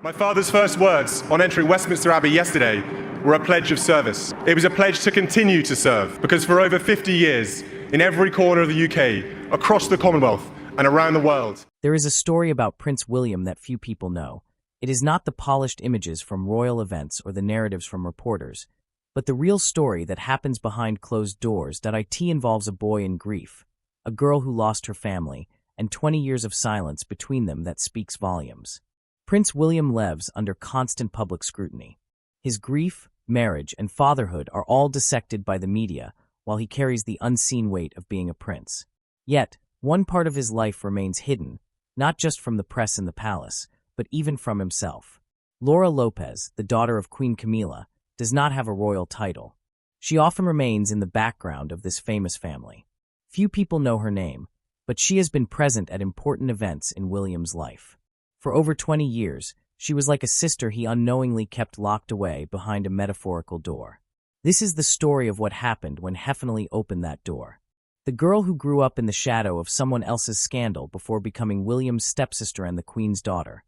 My father's first words on entering Westminster Abbey yesterday were a pledge of service. It was a pledge to continue to serve, because for over 50 years, in every corner of the UK, across the Commonwealth, and around the world. There is a story about Prince William that few people know. It is not the polished images from royal events or the narratives from reporters, but the real story that happens behind closed doors. It involves a boy in grief, a girl who lost her family, and 20 years of silence between them that speaks volumes. Prince William lives under constant public scrutiny. His grief, marriage, and fatherhood are all dissected by the media, while he carries the unseen weight of being a prince. Yet, one part of his life remains hidden, not just from the press in the palace, but even from himself. Laura Lopez, the daughter of Queen Camilla, does not have a royal title. She often remains in the background of this famous family. Few people know her name, but she has been present at important events in William's life. For over 20 years, she was like a sister he unknowingly kept locked away behind a metaphorical door. This is the story of what happened when Heffenly opened that door. The girl who grew up in the shadow of someone else's scandal before becoming William's stepsister and the Queen's daughter.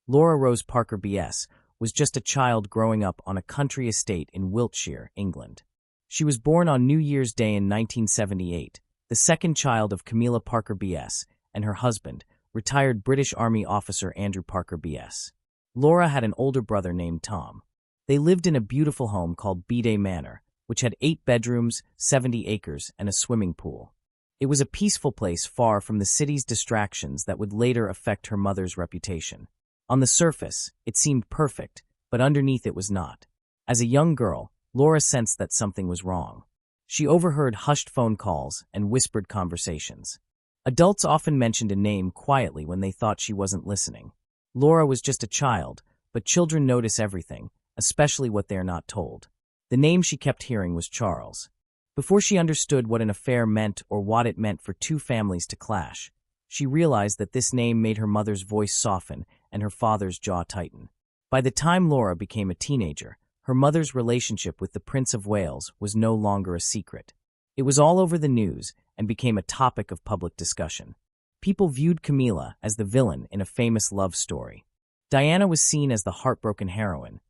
Laura Rose Parker B.S. was just a child growing up on a country estate in Wiltshire, England. She was born on New Year's Day in 1978, the second child of Camilla Parker B.S. and her husband, retired British Army officer Andrew Parker B.S. Laura had an older brother named Tom. They lived in a beautiful home called Bede Manor, which had 8 bedrooms, 70 acres, and a swimming pool. It was a peaceful place far from the city's distractions that would later affect her mother's reputation. On the surface, it seemed perfect, but underneath it was not. As a young girl, Laura sensed that something was wrong. She overheard hushed phone calls and whispered conversations. Adults often mentioned a name quietly when they thought she wasn't listening. Laura was just a child, but children notice everything, especially what they are not told. The name she kept hearing was Charles. Before she understood what an affair meant or what it meant for two families to clash, she realized that this name made her mother's voice soften and her father's jaw tighten. By the time Laura became a teenager, her mother's relationship with the Prince of Wales was no longer a secret. It was all over the news and became a topic of public discussion. People viewed Camilla as the villain in a famous love story. Diana was seen as the heartbroken heroine.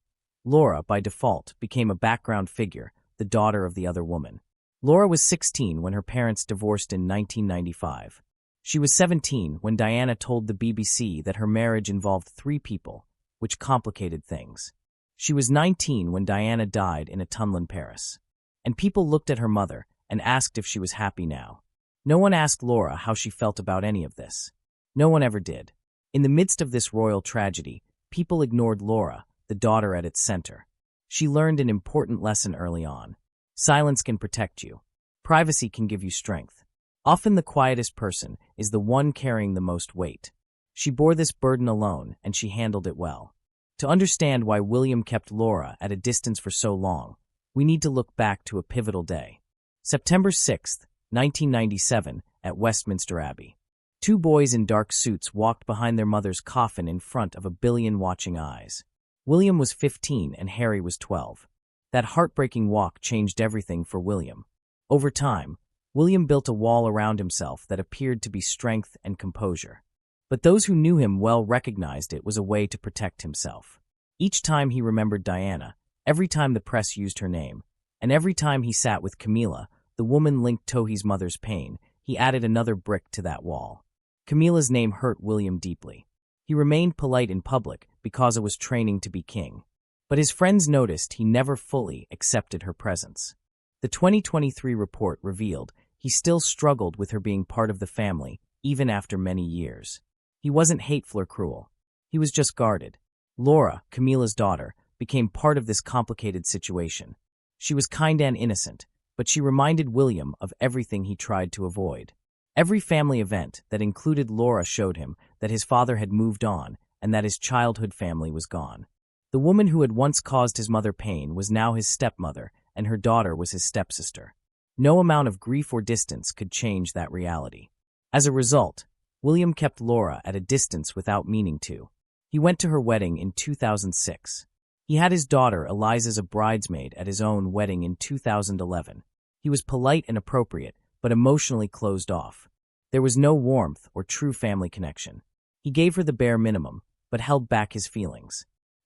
Laura, by default, became a background figure, the daughter of the other woman. Laura was 16 when her parents divorced in 1995. She was 17 when Diana told the BBC that her marriage involved 3 people, which complicated things. She was 19 when Diana died in a tunnel in Paris. And people looked at her mother and asked if she was happy now. No one asked Laura how she felt about any of this. No one ever did. In the midst of this royal tragedy, people ignored Laura, the daughter at its center. She learned an important lesson early on. Silence can protect you. Privacy can give you strength. Often the quietest person is the one carrying the most weight. She bore this burden alone, and she handled it well. To understand why William kept Laura at a distance for so long, we need to look back to a pivotal day. September 6, 1997, at Westminster Abbey. 2 boys in dark suits walked behind their mother's coffin in front of a billion watching eyes. William was 15 and Harry was 12. That heartbreaking walk changed everything for William. Over time, William built a wall around himself that appeared to be strength and composure. But those who knew him well recognized it was a way to protect himself. Each time he remembered Diana, every time the press used her name, and every time he sat with Camilla, the woman linked to his mother's pain, he added another brick to that wall. Camilla's name hurt William deeply. He remained polite in public because it was training to be king. But his friends noticed he never fully accepted her presence. The 2023 report revealed he still struggled with her being part of the family, even after many years. He wasn't hateful or cruel. He was just guarded. Laura, Camilla's daughter, became part of this complicated situation. She was kind and innocent, but she reminded William of everything he tried to avoid. Every family event that included Laura showed him that his father had moved on and that his childhood family was gone. The woman who had once caused his mother pain was now his stepmother, and her daughter was his stepsister. No amount of grief or distance could change that reality. As a result, William kept Laura at a distance without meaning to. He went to her wedding in 2006. He had his daughter Eliza as a bridesmaid at his own wedding in 2011. He was polite and appropriate, but emotionally closed off. There was no warmth or true family connection. He gave her the bare minimum, but held back his feelings.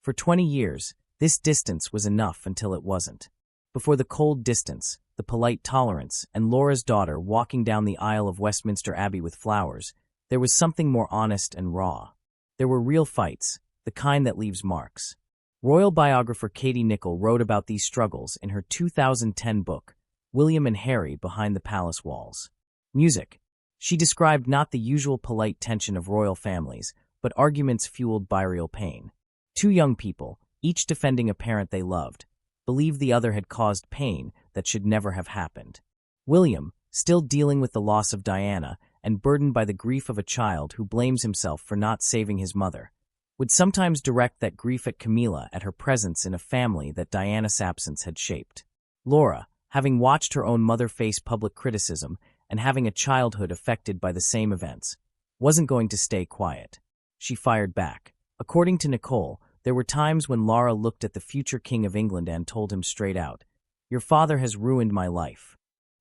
For 20 years, this distance was enough until it wasn't. Before the cold distance, the polite tolerance, and Laura's daughter walking down the aisle of Westminster Abbey with flowers, there was something more honest and raw. There were real fights, the kind that leaves marks. Royal biographer Katie Nicholl wrote about these struggles in her 2010 book, William and Harry Behind the Palace Walls. Music. She described not the usual polite tension of royal families, but arguments fueled by real pain. Two young people, each defending a parent they loved, believed the other had caused pain that should never have happened. William, still dealing with the loss of Diana and burdened by the grief of a child who blames himself for not saving his mother, would sometimes direct that grief at Camilla at her presence in a family that Diana's absence had shaped. Laura, having watched her own mother face public criticism and having a childhood affected by the same events, wasn't going to stay quiet. She fired back. According to Nicole, there were times when Laura looked at the future King of England and told him straight out, "Your father has ruined my life."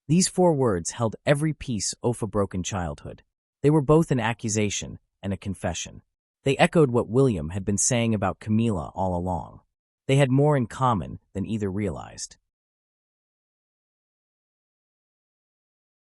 These 4 words held every piece of a broken childhood. They were both an accusation and a confession. They echoed what William had been saying about Camilla all along. They had more in common than either realized.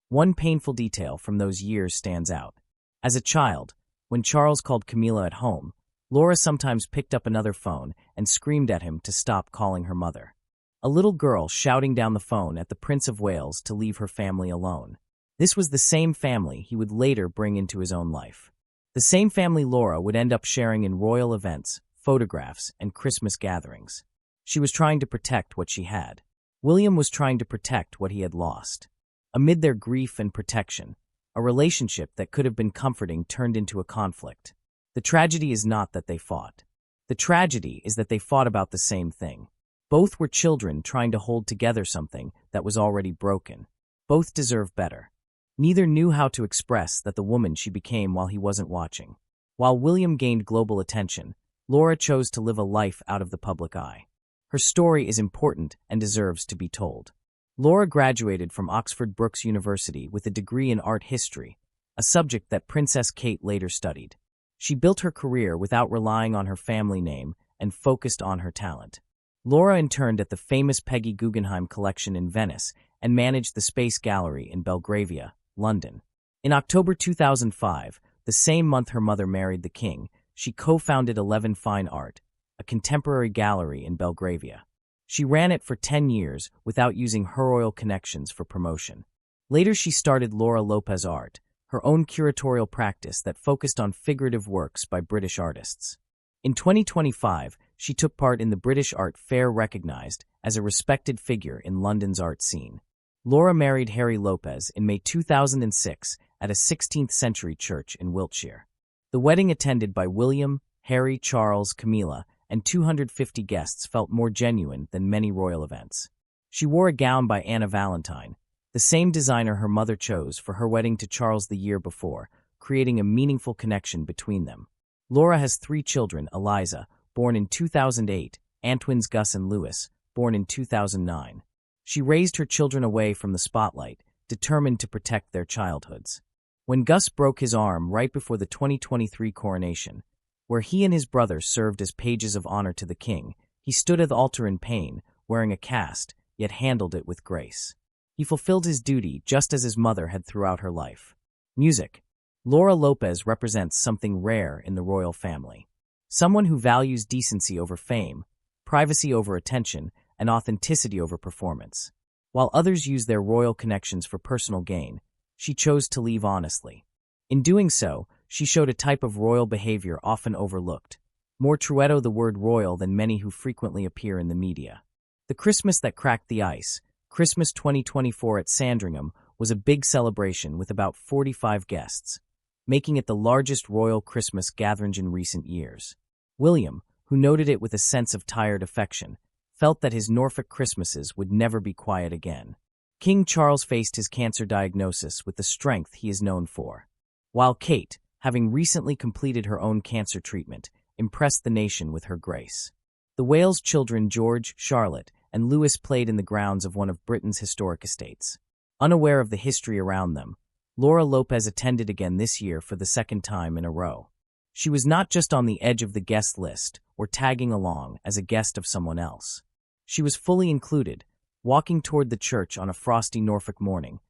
One painful detail from those years stands out. As a child, when Charles called Camilla at home, Laura sometimes picked up another phone and screamed at him to stop calling her mother. A little girl shouting down the phone at the Prince of Wales to leave her family alone. This was the same family he would later bring into his own life. The same family Laura would end up sharing in royal events, photographs, and Christmas gatherings. She was trying to protect what she had. William was trying to protect what he had lost. Amid their grief and protection, a relationship that could have been comforting turned into a conflict. The tragedy is not that they fought. The tragedy is that they fought about the same thing. Both were children trying to hold together something that was already broken. Both deserve better. Neither knew how to express that the woman she became while he wasn't watching. While William gained global attention, Laura chose to live a life out of the public eye. Her story is important and deserves to be told. Laura graduated from Oxford Brookes University with a degree in art history, a subject that Princess Kate later studied. She built her career without relying on her family name and focused on her talent. Laura interned at the famous Peggy Guggenheim collection in Venice and managed the Space Gallery in Belgravia, London. In October 2005, the same month her mother married the king, she co-founded 11 Fine Art, a contemporary gallery in Belgravia. She ran it for 10 years without using her royal connections for promotion. Later she started Laura Lopez Art, her own curatorial practice that focused on figurative works by British artists. In 2025, she took part in the British Art Fair, recognized as a respected figure in London's art scene. Laura married Harry Lopez in May 2006 at a 16th-century church in Wiltshire. The wedding, attended by William, Harry, Charles, Camilla, and 250 guests, felt more genuine than many royal events. She wore a gown by Anna Valentine, the same designer her mother chose for her wedding to Charles the year before, creating a meaningful connection between them. Laura has 3 children: Eliza, born in 2008, and twins Gus and Louis, born in 2009. She raised her children away from the spotlight, determined to protect their childhoods. When Gus broke his arm right before the 2023 coronation, where he and his brother served as pages of honor to the king, he stood at the altar in pain, wearing a cast, yet handled it with grace. He fulfilled his duty just as his mother had throughout her life. Music. Laura Lopez represents something rare in the royal family. Someone who values decency over fame, privacy over attention, and authenticity over performance. While others use their royal connections for personal gain, she chose to leave honestly. In doing so, she showed a type of royal behavior often overlooked, more truedo the word royal than many who frequently appear in the media. The Christmas that cracked the ice, Christmas 2024 at Sandringham, was a big celebration with about 45 guests, making it the largest royal Christmas gathering in recent years. William, who noted it with a sense of tired affection, felt that his Norfolk Christmases would never be quiet again. King Charles faced his cancer diagnosis with the strength he is known for, while Kate, having recently completed her own cancer treatment, impressed the nation with her grace. The Wales children George, Charlotte, and Louis played in the grounds of one of Britain's historic estates. Unaware of the history around them, Laura Lopez attended again this year for the second time in a row. She was not just on the edge of the guest list or tagging along as a guest of someone else. She was fully included, walking toward the church on a frosty Norfolk morning,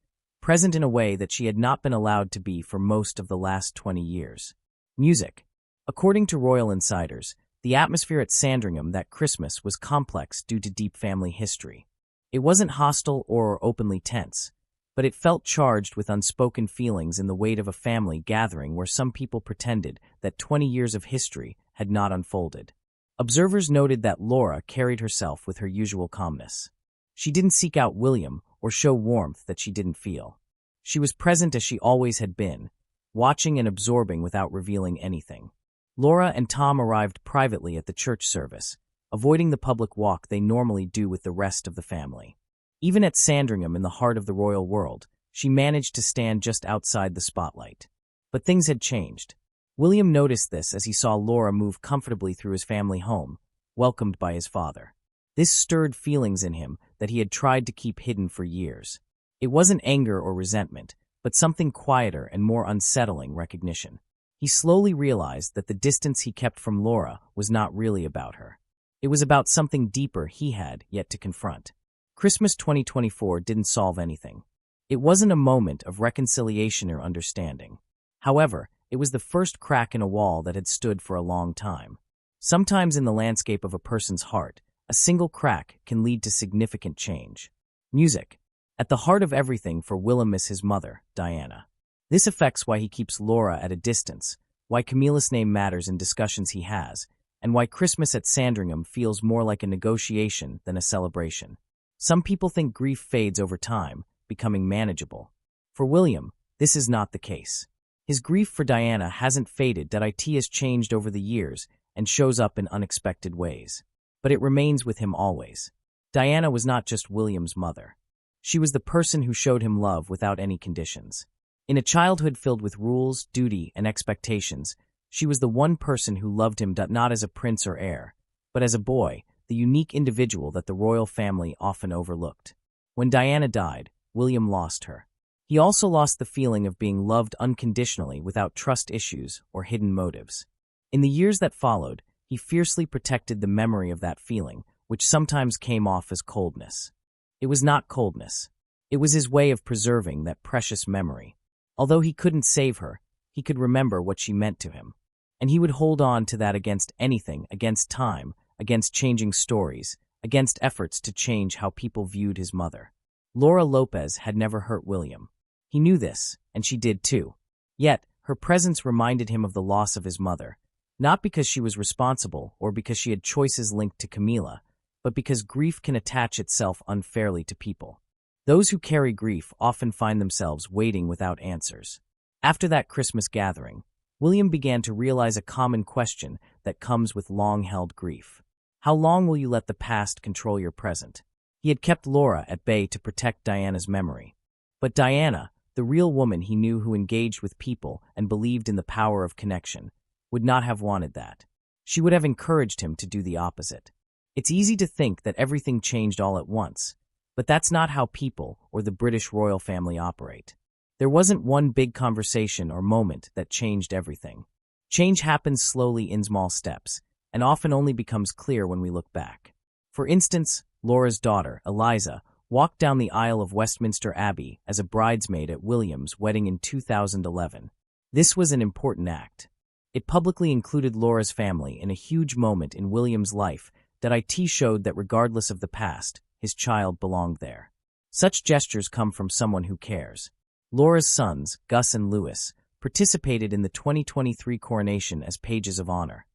present in a way that she had not been allowed to be for most of the last 20 years. Music. According to royal insiders, the atmosphere at Sandringham that Christmas was complex due to deep family history. It wasn't hostile or openly tense, but it felt charged with unspoken feelings in the weight of a family gathering where some people pretended that 20 years of history had not unfolded. Observers noted that Laura carried herself with her usual calmness. She didn't seek out William or show warmth that she didn't feel. She was present as she always had been, watching and absorbing without revealing anything. Laura and Tom arrived privately at the church service, avoiding the public walk they normally do with the rest of the family. Even at Sandringham in the heart of the royal world, she managed to stand just outside the spotlight. But things had changed. William noticed this as he saw Laura move comfortably through his family home, welcomed by his father. This stirred feelings in him that he had tried to keep hidden for years. It wasn't anger or resentment, but something quieter and more unsettling recognition. He slowly realized that the distance he kept from Laura was not really about her. It was about something deeper he had yet to confront. Christmas 2024 didn't solve anything. It wasn't a moment of reconciliation or understanding. However, it was the first crack in a wall that had stood for a long time. Sometimes in the landscape of a person's heart, a single crack can lead to significant change. Music. At the heart of everything for Willem is his mother, Diana. This affects why he keeps Laura at a distance, why Camilla's name matters in discussions he has, and why Christmas at Sandringham feels more like a negotiation than a celebration. Some people think grief fades over time, becoming manageable. For William, this is not the case. His grief for Diana hasn't faded, that it has changed over the years and shows up in unexpected ways. But it remains with him always. Diana was not just William's mother. She was the person who showed him love without any conditions. In a childhood filled with rules, duty, and expectations, she was the one person who loved him not as a prince or heir, but as a boy, the unique individual that the royal family often overlooked. When Diana died, William lost her. He also lost the feeling of being loved unconditionally without trust issues or hidden motives. In the years that followed, he fiercely protected the memory of that feeling, which sometimes came off as coldness. It was not coldness. It was his way of preserving that precious memory. Although he couldn't save her, he could remember what she meant to him. And he would hold on to that against anything, against time, against changing stories, against efforts to change how people viewed his mother. Laura Lopez had never hurt William. He knew this, and she did too. Yet, her presence reminded him of the loss of his mother, not because she was responsible or because she had choices linked to Camilla, but because grief can attach itself unfairly to people. Those who carry grief often find themselves waiting without answers. After that Christmas gathering, William began to realize a common question that comes with long-held grief. How long will you let the past control your present? He had kept Laura at bay to protect Diana's memory. But Diana, the real woman he knew who engaged with people and believed in the power of connection, would not have wanted that. She would have encouraged him to do the opposite. It's easy to think that everything changed all at once, but that's not how people or the British royal family operate. There wasn't one big conversation or moment that changed everything. Change happens slowly in small steps, and often only becomes clear when we look back. For instance, Laura's daughter, Eliza, walked down the aisle of Westminster Abbey as a bridesmaid at William's wedding in 2011. This was an important act. It publicly included Laura's family in a huge moment in William's life that showed that regardless of the past, his child belonged there. Such gestures come from someone who cares. Laura's sons, Gus and Louis, participated in the 2023 coronation as pages of honor.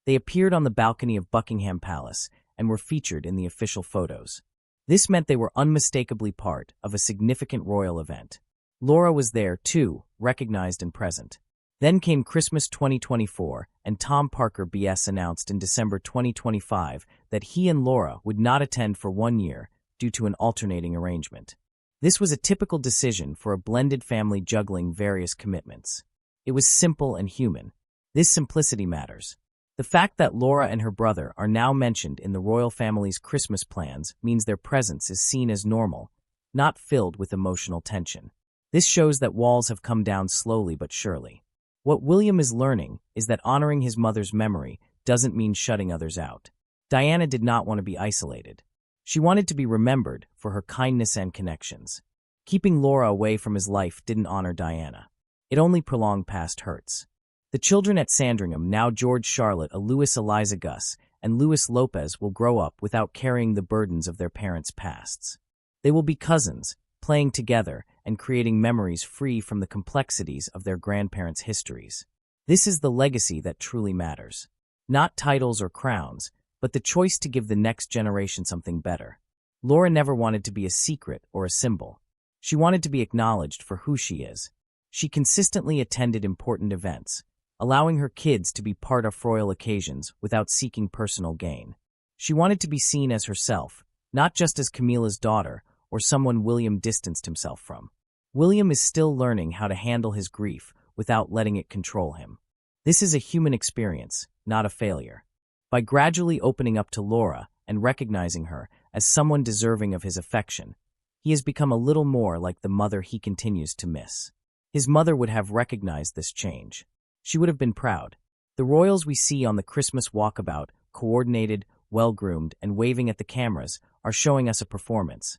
They appeared on the balcony of Buckingham Palace and were featured in the official photos. This meant they were unmistakably part of a significant royal event. Laura was there, too, recognized and present. Then came Christmas 2024, and Tom Parker BS announced in December 2025 that he and Laura would not attend for 1 year due to an alternating arrangement. This was a typical decision for a blended family juggling various commitments. It was simple and human. This simplicity matters. The fact that Laura and her brother are now mentioned in the royal family's Christmas plans means their presence is seen as normal, not filled with emotional tension. This shows that walls have come down slowly but surely. What William is learning is that honoring his mother's memory doesn't mean shutting others out. Diana did not want to be isolated. She wanted to be remembered for her kindness and connections. Keeping Laura away from his life didn't honor Diana. It only prolonged past hurts. The children at Sandringham, now George Charlotte, a Louis Eliza Gus, and Louis Lopez, will grow up without carrying the burdens of their parents' pasts. They will be cousins, playing together and creating memories free from the complexities of their grandparents' histories. This is the legacy that truly matters. Not titles or crowns, but the choice to give the next generation something better. Laura never wanted to be a secret or a symbol. She wanted to be acknowledged for who she is. She consistently attended important events, allowing her kids to be part of royal occasions without seeking personal gain. She wanted to be seen as herself, not just as Camilla's daughter or someone William distanced himself from. William is still learning how to handle his grief without letting it control him. This is a human experience, not a failure. By gradually opening up to Laura and recognizing her as someone deserving of his affection, he has become a little more like the mother he continues to miss. His mother would have recognized this change. She would have been proud. The royals we see on the Christmas walkabout, coordinated, well-groomed, and waving at the cameras, are showing us a performance.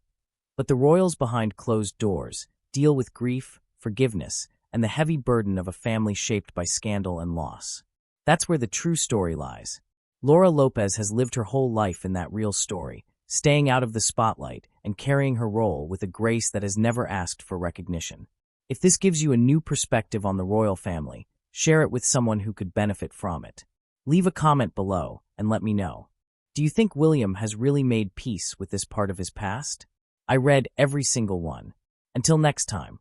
But the royals behind closed doors deal with grief, forgiveness, and the heavy burden of a family shaped by scandal and loss. That's where the true story lies. Laura Lopez has lived her whole life in that real story, staying out of the spotlight and carrying her role with a grace that has never asked for recognition. If this gives you a new perspective on the royal family, share it with someone who could benefit from it. Leave a comment below and let me know. Do you think William has really made peace with this part of his past? I read every single one. Until next time.